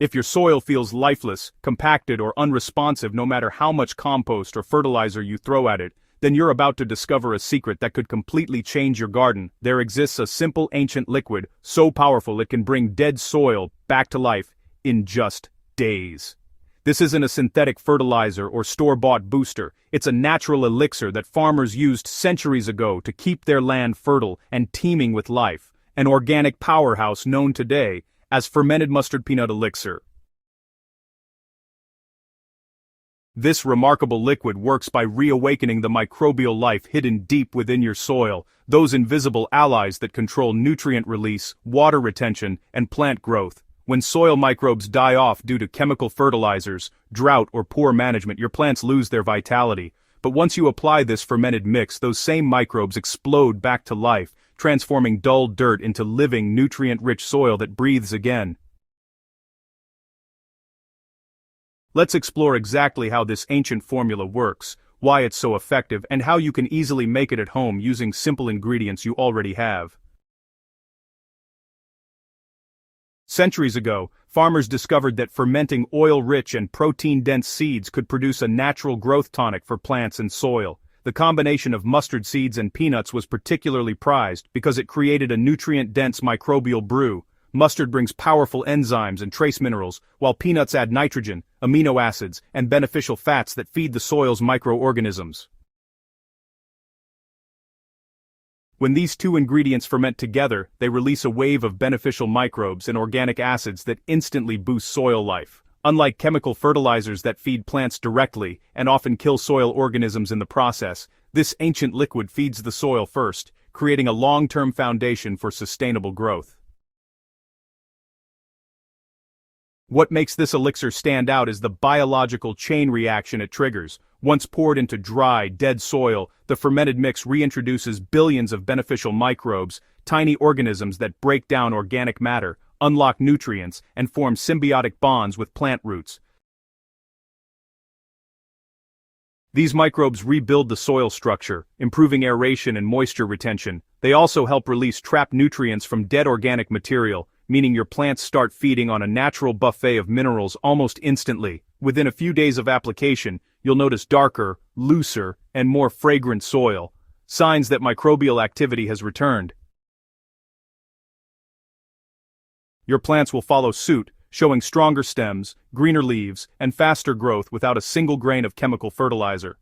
If your soil feels lifeless, compacted, or unresponsive no matter how much compost or fertilizer you throw at it, then you're about to discover a secret that could completely change your garden. There exists a simple ancient liquid, so powerful it can bring dead soil back to life in just days. This isn't a synthetic fertilizer or store-bought booster, it's a natural elixir that farmers used centuries ago to keep their land fertile and teeming with life, an organic powerhouse known today as Fermented Mustard Peanut Elixir. This remarkable liquid works by reawakening the microbial life hidden deep within your soil, those invisible allies that control nutrient release, water retention, and plant growth. When soil microbes die off due to chemical fertilizers, drought, or poor management, your plants lose their vitality. But once you apply this fermented mix, those same microbes explode back to life, transforming dull dirt into living, nutrient-rich soil that breathes again. Let's explore exactly how this ancient formula works, why it's so effective, and how you can easily make it at home using simple ingredients you already have. Centuries ago, farmers discovered that fermenting oil-rich and protein-dense seeds could produce a natural growth tonic for plants and soil. The combination of mustard seeds and peanuts was particularly prized because it created a nutrient-dense microbial brew. Mustard brings powerful enzymes and trace minerals, while peanuts add nitrogen, amino acids, and beneficial fats that feed the soil's microorganisms. When these two ingredients ferment together, they release a wave of beneficial microbes and organic acids that instantly boost soil life. Unlike chemical fertilizers that feed plants directly and often kill soil organisms in the process, this ancient liquid feeds the soil first, creating a long-term foundation for sustainable growth. What makes this elixir stand out is the biological chain reaction it triggers. Once poured into dry, dead soil, the fermented mix reintroduces billions of beneficial microbes, tiny organisms that break down organic matter, unlock nutrients, and form symbiotic bonds with plant roots. These microbes rebuild the soil structure, improving aeration and moisture retention. They also help release trapped nutrients from dead organic material, meaning your plants start feeding on a natural buffet of minerals almost instantly. Within a few days of application, you'll notice darker, looser, and more fragrant soil, signs that microbial activity has returned. Your plants will follow suit, showing stronger stems, greener leaves, and faster growth without a single grain of chemical fertilizer.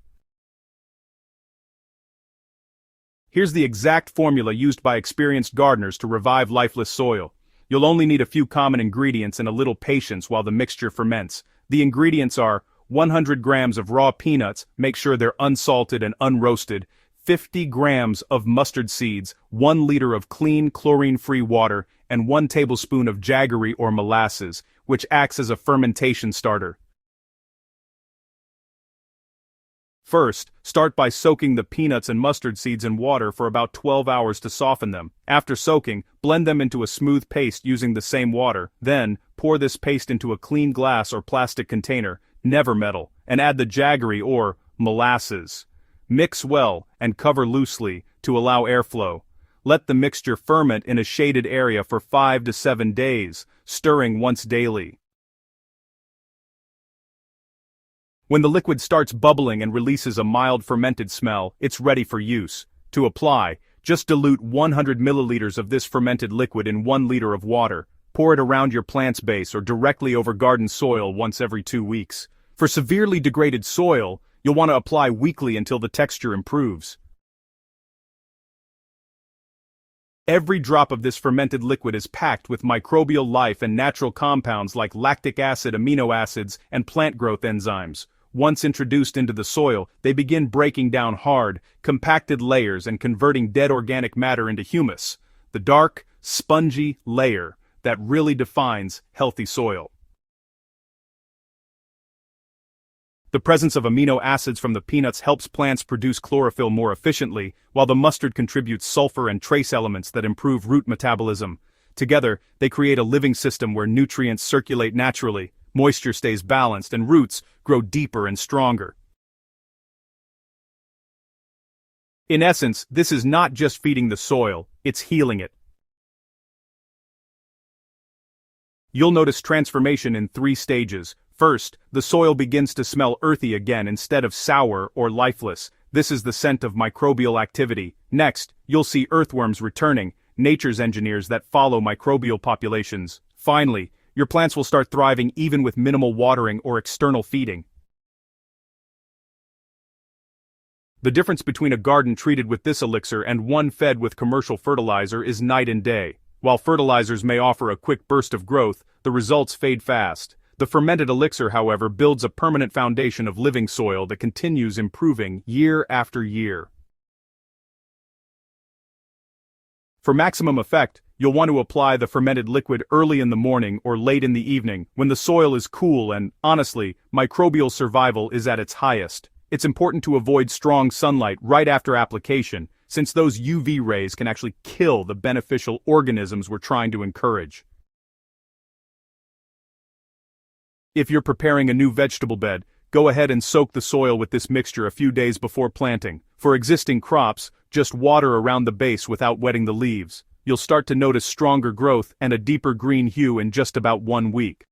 Here's the exact formula used by experienced gardeners to revive lifeless soil. You'll only need a few common ingredients and a little patience while the mixture ferments. The ingredients are 100 grams of raw peanuts, make sure they're unsalted and unroasted, 50 grams of mustard seeds, 1 liter of clean, chlorine-free water, and 1 tablespoon of jaggery or molasses, which acts as a fermentation starter. First, start by soaking the peanuts and mustard seeds in water for about 12 hours to soften them. After soaking, blend them into a smooth paste using the same water. Then, pour this paste into a clean glass or plastic container, never metal, and add the jaggery or molasses. Mix well and cover loosely to allow airflow. Let the mixture ferment in a shaded area for 5 to 7 days, stirring once daily. When the liquid starts bubbling and releases a mild fermented smell, it's ready for use. To apply, just dilute 100 milliliters of this fermented liquid in 1 liter of water. Pour it around your plant's base or directly over garden soil once every 2 weeks. For severely degraded soil, you'll want to apply weekly until the texture improves. Every drop of this fermented liquid is packed with microbial life and natural compounds like lactic acid, amino acids, and plant growth enzymes. Once introduced into the soil, they begin breaking down hard, compacted layers and converting dead organic matter into humus, the dark, spongy layer that really defines healthy soil. The presence of amino acids from the peanuts helps plants produce chlorophyll more efficiently, while the mustard contributes sulfur and trace elements that improve root metabolism. Together, they create a living system where nutrients circulate naturally, moisture stays balanced, and roots grow deeper and stronger. In essence, this is not just feeding the soil, it's healing it. You'll notice transformation in 3 stages. First, the soil begins to smell earthy again instead of sour or lifeless. This is the scent of microbial activity. Next, you'll see earthworms returning, nature's engineers that follow microbial populations. Finally, your plants will start thriving even with minimal watering or external feeding. The difference between a garden treated with this elixir and one fed with commercial fertilizer is night and day. While fertilizers may offer a quick burst of growth, the results fade fast. The fermented elixir, however, builds a permanent foundation of living soil that continues improving year after year. For maximum effect, you'll want to apply the fermented liquid early in the morning or late in the evening, when the soil is cool and, honestly, microbial survival is at its highest. It's important to avoid strong sunlight right after application, since those UV rays can actually kill the beneficial organisms we're trying to encourage. If you're preparing a new vegetable bed, go ahead and soak the soil with this mixture a few days before planting. For existing crops, just water around the base without wetting the leaves. You'll start to notice stronger growth and a deeper green hue in just about 1 week.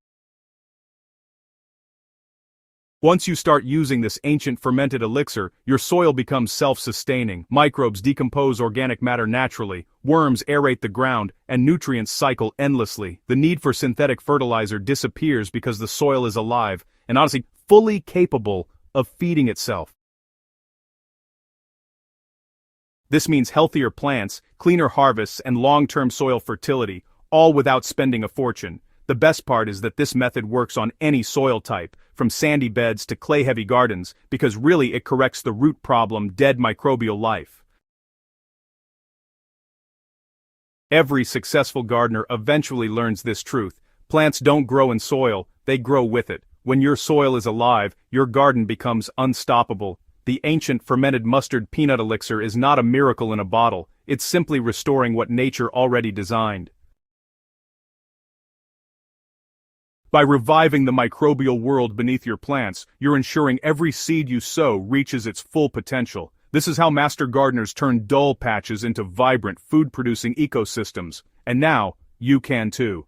Once you start using this ancient fermented elixir, your soil becomes self-sustaining. Microbes decompose organic matter naturally, worms aerate the ground, and nutrients cycle endlessly. The need for synthetic fertilizer disappears because the soil is alive, and honestly, fully capable of feeding itself. This means healthier plants, cleaner harvests, and long-term soil fertility, all without spending a fortune. The best part is that this method works on any soil type, from sandy beds to clay-heavy gardens, because really it corrects the root problem: dead microbial life. Every successful gardener eventually learns this truth. Plants don't grow in soil, they grow with it. When your soil is alive, your garden becomes unstoppable. The ancient fermented mustard peanut elixir is not a miracle in a bottle, it's simply restoring what nature already designed. By reviving the microbial world beneath your plants, you're ensuring every seed you sow reaches its full potential. This is how master gardeners turn dull patches into vibrant, food-producing ecosystems. And now, you can too.